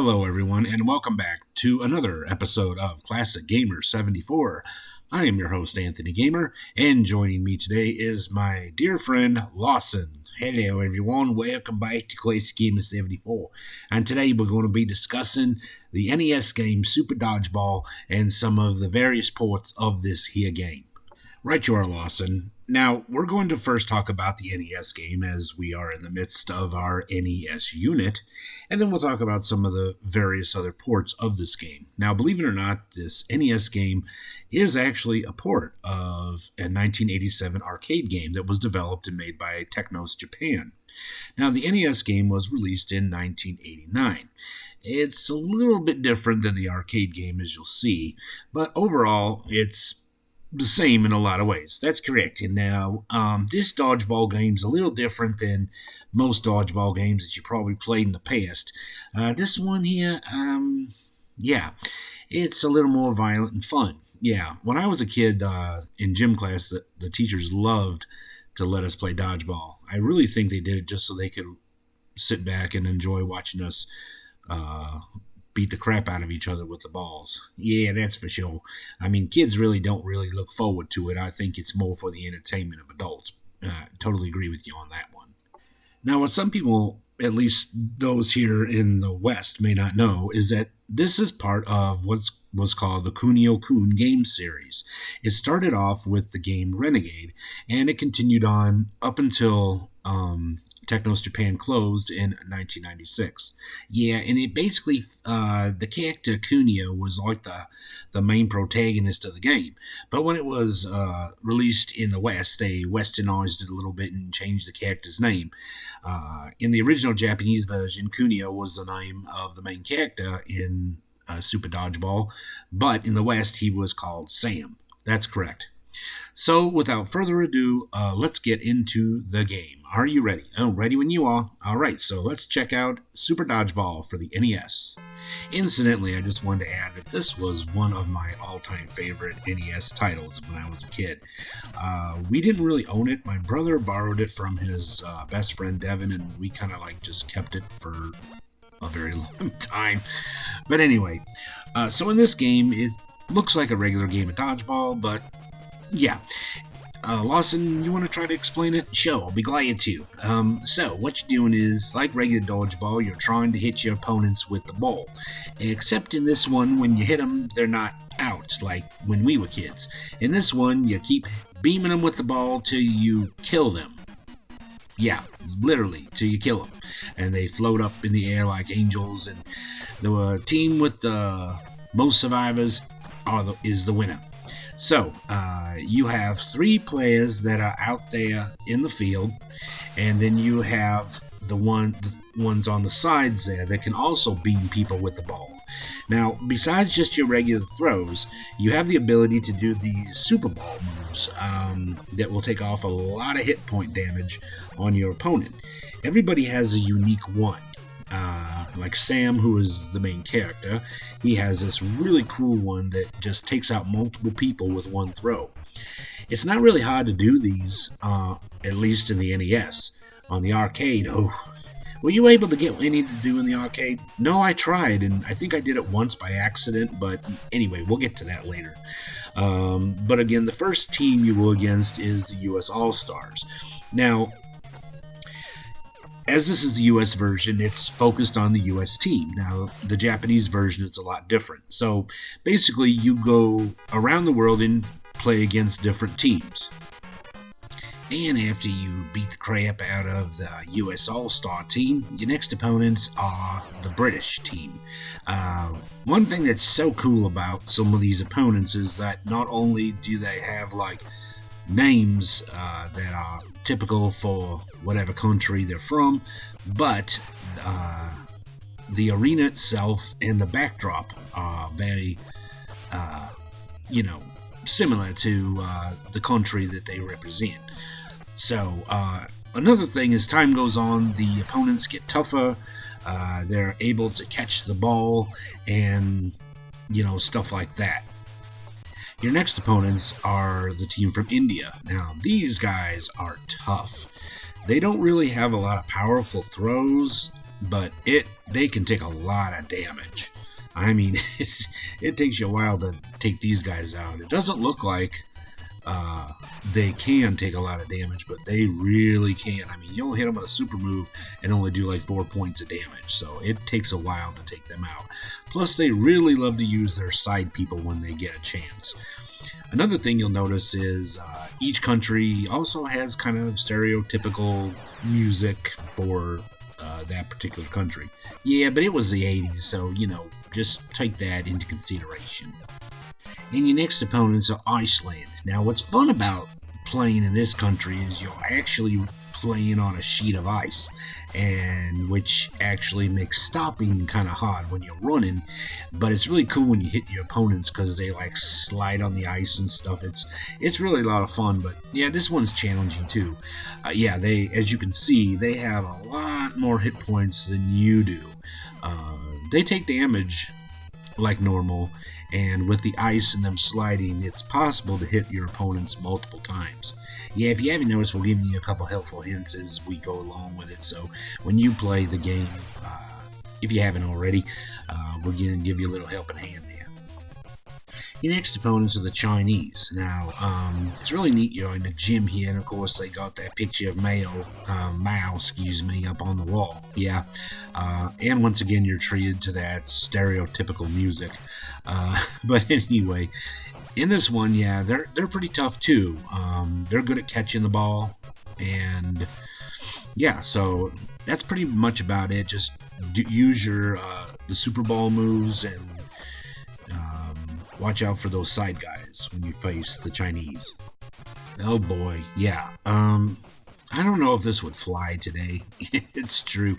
Hello, everyone, and welcome back to another episode of Classic Gamer 74. I am your host, Anthony Gamer, and joining me today is my dear friend, Lawson. Hello, everyone. Welcome back to Classic Gamer 74. And today we're going to be discussing the NES game Super Dodgeball and some of the various ports of this here game. Right you are, Lawson. Now, we're going to first talk about the NES game as we are in the midst of our NES unit, and then we'll talk about some of the various other ports of this game. Now, believe it or not, this NES game is actually a port of a 1987 arcade game that was developed and made by Technos Japan. Now, the NES game was released in 1989. It's a little bit different than the arcade game, as you'll see, but overall, it's the same in a lot of ways. That's correct. And now, this dodgeball game's a little different than most dodgeball games that you probably played in the past. This one here, it's a little more violent and fun. Yeah, when I was a kid in gym class, the teachers loved to let us play dodgeball. I really think they did it just so they could sit back and enjoy watching us beat the crap out of each other with the balls. Yeah, that's for sure. I mean, kids really don't look forward to it. I think it's more for the entertainment of adults. Totally agree with you on that one. Now, what some people, at least those here in the West, may not know is that this is part of what was called the Kunio-kun game series. It started off with the game Renegade, and it continued on up until Technos Japan closed in 1996. Yeah, and it basically, the character Kunio was like the main protagonist of the game. But when it was released in the West, they westernized it a little bit and changed the character's name. In the original Japanese version, Kunio was the name of the main character in Super Dodgeball, but in the West, he was called Sam. That's correct. So, without further ado, let's get into the game. Are you ready? Oh, ready when you are. Alright, so let's check out Super Dodgeball for the NES. Incidentally, I just wanted to add that this was one of my all-time favorite NES titles when I was a kid. We didn't really own it. My brother borrowed it from his best friend Devin, and we kind of just kept it for a very long time. But anyway, so in this game, it looks like a regular game of dodgeball, but yeah. Lawson, you want to try to explain it? Sure, I'll be glad to. So, what you're doing is, like regular dodgeball, you're trying to hit your opponents with the ball. Except in this one, when you hit them, they're not out, like when we were kids. In this one, you keep beaming them with the ball till you kill them. Yeah, literally, till you kill them. And they float up in the air like angels, and the team with the most survivors is the winner. So, you have 3 players that are out there in the field, and then you have the ones on the sides there that can also beam people with the ball. Now, besides just your regular throws, you have the ability to do these Super Ball moves that will take off a lot of hit point damage on your opponent. Everybody has a unique one. Like Sam, who is the main character, he has this really cool one that just takes out multiple people with one throw. It's not really hard to do these, at least in the NES. On the arcade, were you able to get any to do in the arcade? No, I tried, and I think I did it once by accident, but anyway, we'll get to that later. But again, the first team you go against is the US All-Stars. Now, as this is the US version, it's focused on the US team. Now, the Japanese version is a lot different. So, basically, you go around the world and play against different teams. And after you beat the crap out of the US All-Star team, your next opponents are the British team. One thing that's so cool about some of these opponents is that not only do they have, names that are typical for whatever country they're from, but the arena itself and the backdrop are very, similar to the country that they represent. So, another thing, as time goes on, the opponents get tougher, they're able to catch the ball, and, stuff like that. Your next opponents are the team from India. Now, these guys are tough. They don't really have a lot of powerful throws, but they can take a lot of damage. I mean, it takes you a while to take these guys out. It doesn't look like they can take a lot of damage, but they really can. I mean, you'll hit them with a super move and only do like 4 points of damage, so it takes a while to take them out. Plus, they really love to use their side people when they get a chance. Another thing you'll notice is each country also has kind of stereotypical music for that particular country. Yeah, but it was the 80s, so, just take that into consideration. And your next opponents are Iceland. Now, what's fun about playing in this country is you're actually playing on a sheet of ice, and which actually makes stopping kind of hard when you're running. But it's really cool when you hit your opponents because they like slide on the ice and stuff. It's really a lot of fun. But yeah, this one's challenging too. They, as you can see, they have a lot more hit points than you do. They take damage like normal, and with the ice and them sliding, it's possible to hit your opponents multiple times. Yeah, if you haven't noticed, we're giving you a couple helpful hints as we go along with it, so when you play the game, if you haven't already, we're going to give you a little helping hand there. Your next opponents are the Chinese. Now, it's really neat. You're in the gym here, and of course, they got that picture of Mao, up on the wall. Yeah, and once again, you're treated to that stereotypical music. But anyway, in this one, yeah, they're pretty tough too. They're good at catching the ball, and yeah, so that's pretty much about it. Just use your the Super Ball moves and watch out for those side guys when you face the Chinese. Oh boy, yeah. I don't know if this would fly today. It's true.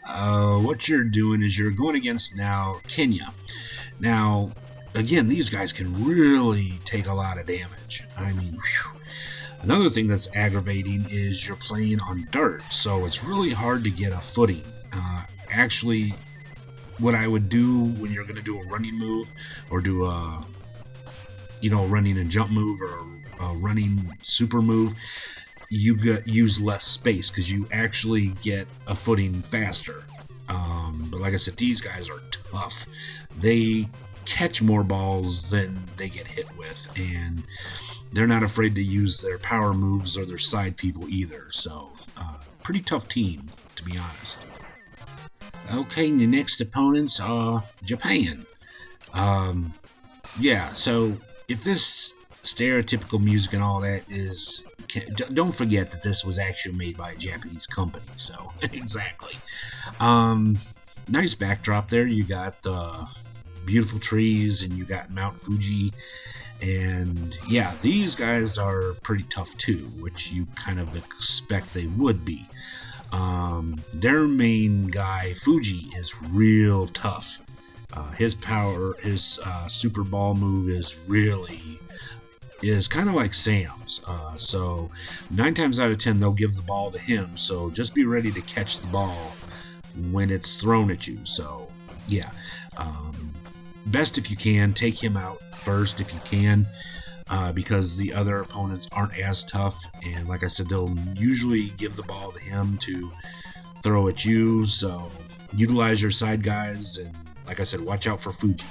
What you're doing is you're going against now Kenya. Now, again, these guys can really take a lot of damage. I mean, whew. Another thing that's aggravating is you're playing on dirt, so it's really hard to get a footing. Actually, what I would do when you're going to do a running move or do a running and jump move or a running super move, you use less space because you actually get a footing faster. But like I said, these guys are tough. They catch more balls than they get hit with, and they're not afraid to use their power moves or their side people either. So, pretty tough team, to be honest. Okay, the next opponents are Japan. So if this stereotypical music and all that is... Don't forget that this was actually made by a Japanese company, so exactly. Nice backdrop there. You got beautiful trees, and you got Mount Fuji. And yeah, these guys are pretty tough too, which you kind of expect they would be. Their main guy, Fuji, is real tough. His super ball move is kind of like Sam's. So 9 times out of 10, they'll give the ball to him. So just be ready to catch the ball when it's thrown at you. So yeah, best if you can, take him out first if you can. Because the other opponents aren't as tough, and like I said, they'll usually give the ball to him to throw at you, so utilize your side guys, and like I said, watch out for Fuji.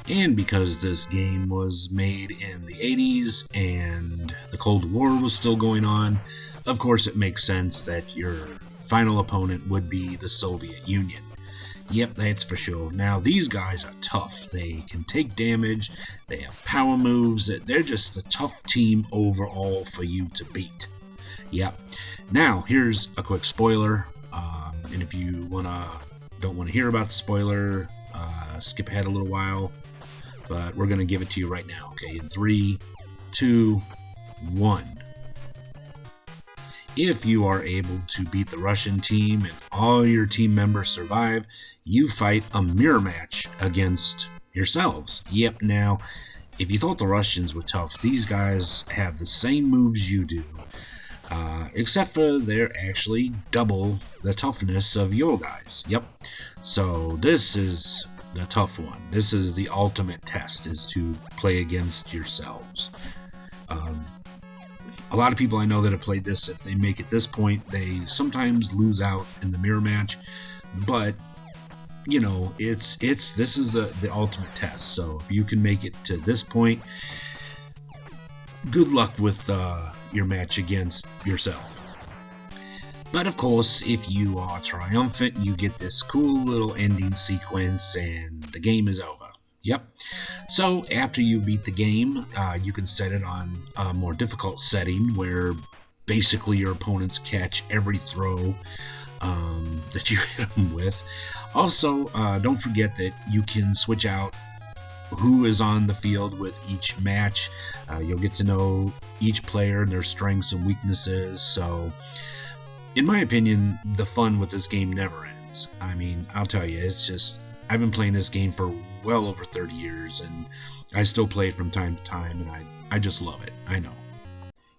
And because this game was made in the 80s and the Cold War was still going on, of course it makes sense that your final opponent would be the Soviet Union. Yep, that's for sure. Now, these guys are tough. They can take damage. They have power moves. They're just the tough team overall for you to beat. Yep. Now, here's a quick spoiler. And if you don't want to hear about the spoiler, skip ahead a little while. But we're going to give it to you right now. Okay, in 3, 2, 1. If you are able to beat the Russian team and all your team members survive, you fight a mirror match against yourselves. Yep, now, if you thought the Russians were tough, these guys have the same moves you do, except for they're actually double the toughness of your guys. Yep, so this is the tough one. This is the ultimate test, is to play against yourselves. A lot of people I know that have played this, if they make it this point, they sometimes lose out in the mirror match. But you know, this is the ultimate test. So if you can make it to this point, good luck with your match against yourself. But of course, if you are triumphant, you get this cool little ending sequence and the game is over. Yep. So after you beat the game, you can set it on a more difficult setting where basically your opponents catch every throw that you hit them with. Also, don't forget that you can switch out who is on the field with each match. You'll get to know each player and their strengths and weaknesses. So in my opinion, the fun with this game never ends. I mean, I'll tell you, it's just, I've been playing this game for well over 30 years, and I still play it from time to time, and I just love it. I know.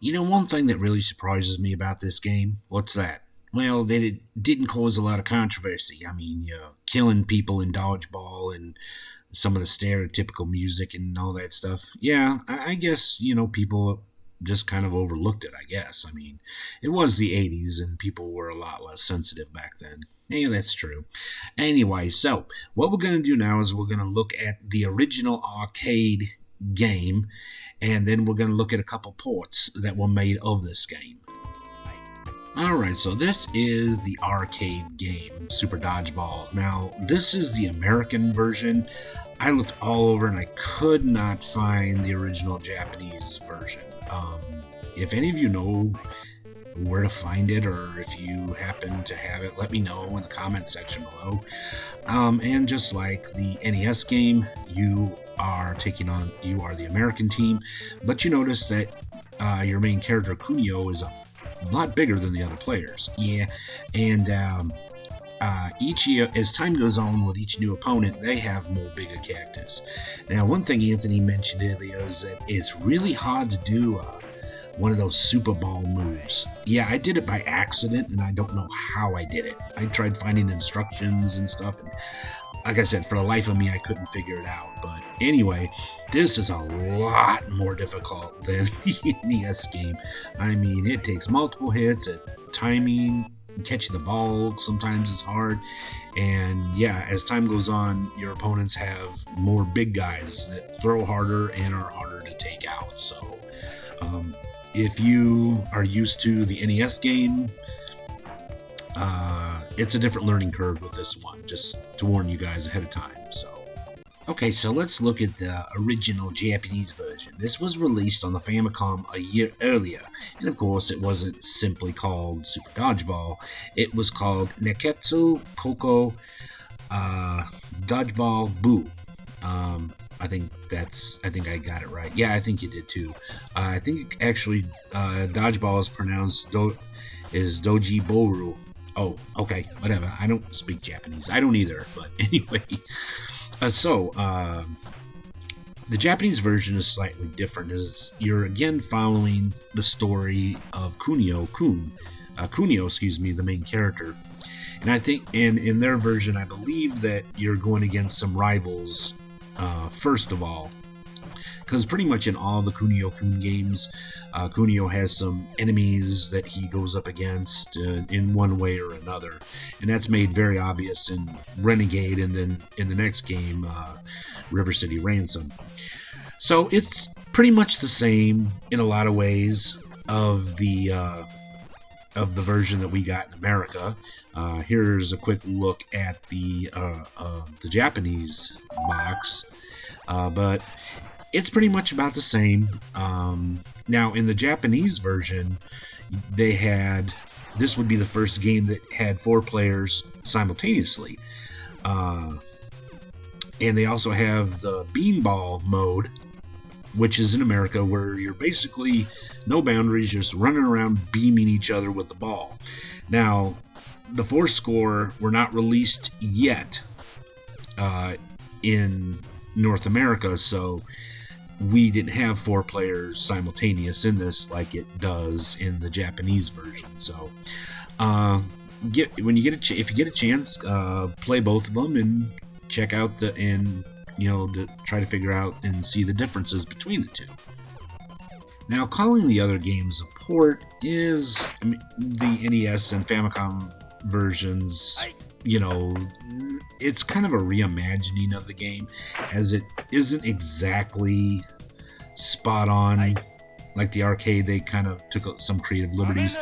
You know, one thing that really surprises me about this game, what's that? Well, that it didn't cause a lot of controversy. I mean, killing people in dodgeball and some of the stereotypical music and all that stuff. Yeah, I guess, you know, people just kind of overlooked it, I guess. I mean, it was the 80s and people were a lot less sensitive back then. Yeah, that's true. Anyway, so what we're going to do now is we're going to look at the original arcade game, and then we're going to look at a couple ports that were made of this game. Alright, so this is the arcade game, Super Dodgeball. Now, this is the American version. I looked all over and I could not find the original Japanese version. If any of you know where to find it, or if you happen to have it, let me know in the comment section below. And just like the NES game, you are the American team, but you notice that your main character Kunio is a lot bigger than the other players. Yeah, and each year, as time goes on with each new opponent, they have more bigger characters. Now, one thing Anthony mentioned earlier is that it's really hard to do one of those Super Ball moves. Yeah, I did it by accident, and I don't know how I did it. I tried finding instructions and stuff, and like I said, for the life of me, I couldn't figure it out. But anyway, this is a lot more difficult than the NES game. I mean, it takes multiple hits, timing, catching the ball sometimes is hard, and yeah, as time goes on, your opponents have more big guys that throw harder and are harder to take out. So if you are used to the NES game, it's a different learning curve with this one, just to warn you guys ahead of time. So okay, so let's look at the original Japanese version. This was released on the Famicom a year earlier, and of course it wasn't simply called Super Dodgeball. It was called Neketsu Koko Dodgeball Boo. I think I got it right. Yeah, I think you did too. I think actually dodgeball is pronounced Doji Boru. Oh, okay, whatever. I don't speak Japanese. I don't either, but anyway. The Japanese version is slightly different, as you're again following the story of Kunio, the main character. And I think in their version, I believe that you're going against some rivals first of all, because pretty much in all the Kunio-kun games, Kunio has some enemies that he goes up against in one way or another, and that's made very obvious in Renegade, and then in the next game, River City Ransom. So it's pretty much the same in a lot of ways of the version that we got in America. Here's a quick look at the Japanese box, but it's pretty much about the same. Now, in the Japanese version, this would be the first game that had 4 players simultaneously. And they also have the beanball mode, which is in America, where you're basically no boundaries, just running around beaming each other with the ball. Now, the 4 score were not released yet in North America, so we didn't have 4 players simultaneous in this like it does in the Japanese version. So if you get a chance, play both of them and check out to try to figure out and see the differences between the two. Now, calling the other games a port is, the NES and Famicom versions you know, it's kind of a reimagining of the game, as it isn't exactly spot on like the arcade. They kind of took some creative liberties,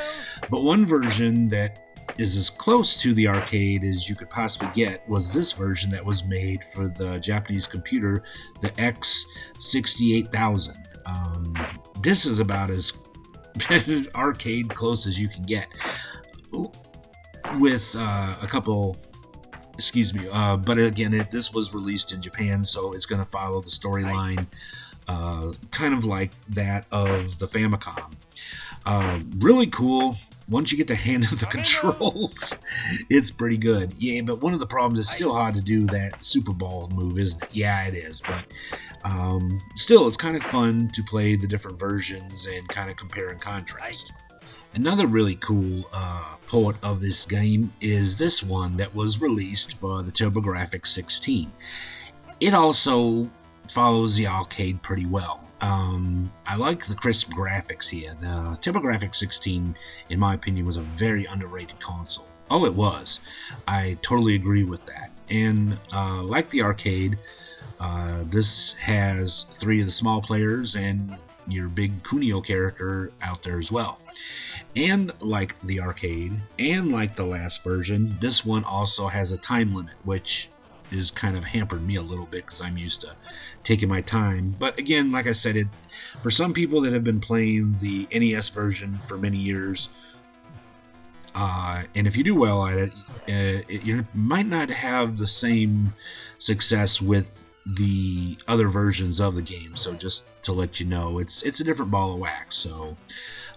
but one version that is as close to the arcade as you could possibly get was this version that was made for the Japanese computer, the X68000. This is about as arcade close as you can get, with a couple, but again, this was released in Japan, so it's going to follow the storyline kind of like that of the Famicom. Really cool. Once you get the hang of the controls, it's pretty good. Yeah, but one of the problems is still hard to do that Super Ball move, isn't it? Yeah, it is. But still, it's kind of fun to play the different versions and kind of compare and contrast. Another really cool port of this game is this one that was released for the TurboGrafx 16. It also follows the arcade pretty well. I like the crisp graphics here. The TurboGrafx 16, in my opinion, was a very underrated console. Oh, it was. I totally agree with that. And like the arcade, this has 3 of the small players and your big Kunio character out there as well. And like the arcade, and like the last version, this one also has a time limit, which is kind of hampered me a little bit because I'm used to taking my time. But again, like I said, for some people that have been playing the NES version for many years, and if you do well at it, you might not have the same success with the other versions of the game. So just to let you know, it's a different ball of wax. So,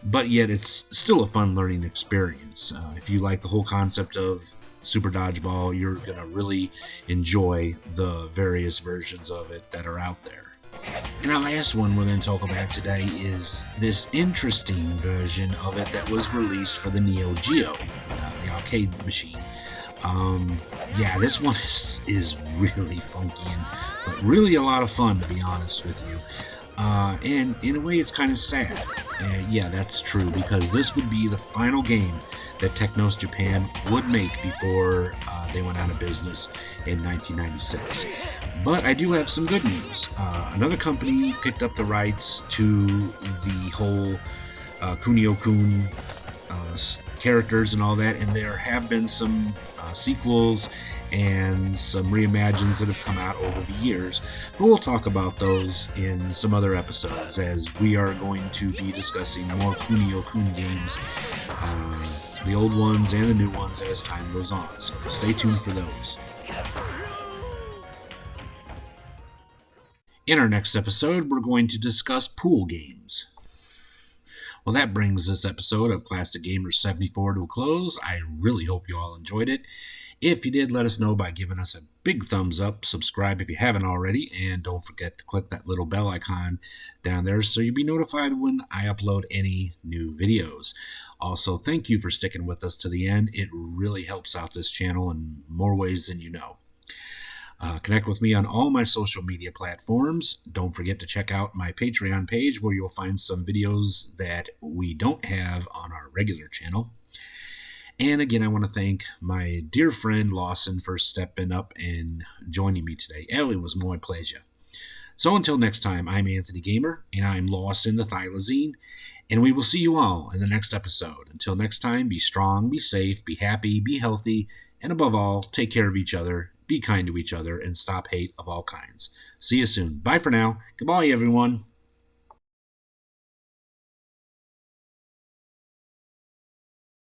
but yet it's still a fun learning experience. If you like the whole concept of Super Dodgeball, you're going to really enjoy the various versions of it that are out there. And our last one we're going to talk about today is this interesting version of it that was released for the Neo Geo, the arcade machine. This one is really funky but really a lot of fun, to be honest with you. And in a way, it's kind of sad. Yeah, that's true, because this would be the final game that Technos Japan would make before they went out of business in 1996. But I do have some good news. Another company picked up the rights to the whole Kunio-kun characters and all that, and there have been some sequels and some reimagines that have come out over the years. But we'll talk about those in some other episodes, as we are going to be discussing more Kunio-kun games, the old ones and the new ones, as time goes on. So stay tuned for those. In our next episode, we're going to discuss pool games. Well, that brings this episode of Classic Gamers 74 to a close. I really hope you all enjoyed it. If you did, let us know by giving us a big thumbs up, subscribe if you haven't already, and don't forget to click that little bell icon down there so you'll be notified when I upload any new videos. Also, thank you for sticking with us to the end. It really helps out this channel in more ways than you know. Connect with me on all my social media platforms. Don't forget to check out my Patreon page, where you'll find some videos that we don't have on our regular channel. And again, I want to thank my dear friend Lawson for stepping up and joining me today. It was my pleasure. So until next time, I'm Anthony Gamer, and I'm Lawson the Thylazine, and we will see you all in the next episode. Until next time, be strong, be safe, be happy, be healthy, and above all, take care of each other, be kind to each other, and stop hate of all kinds. See you soon. Bye for now. Goodbye, everyone.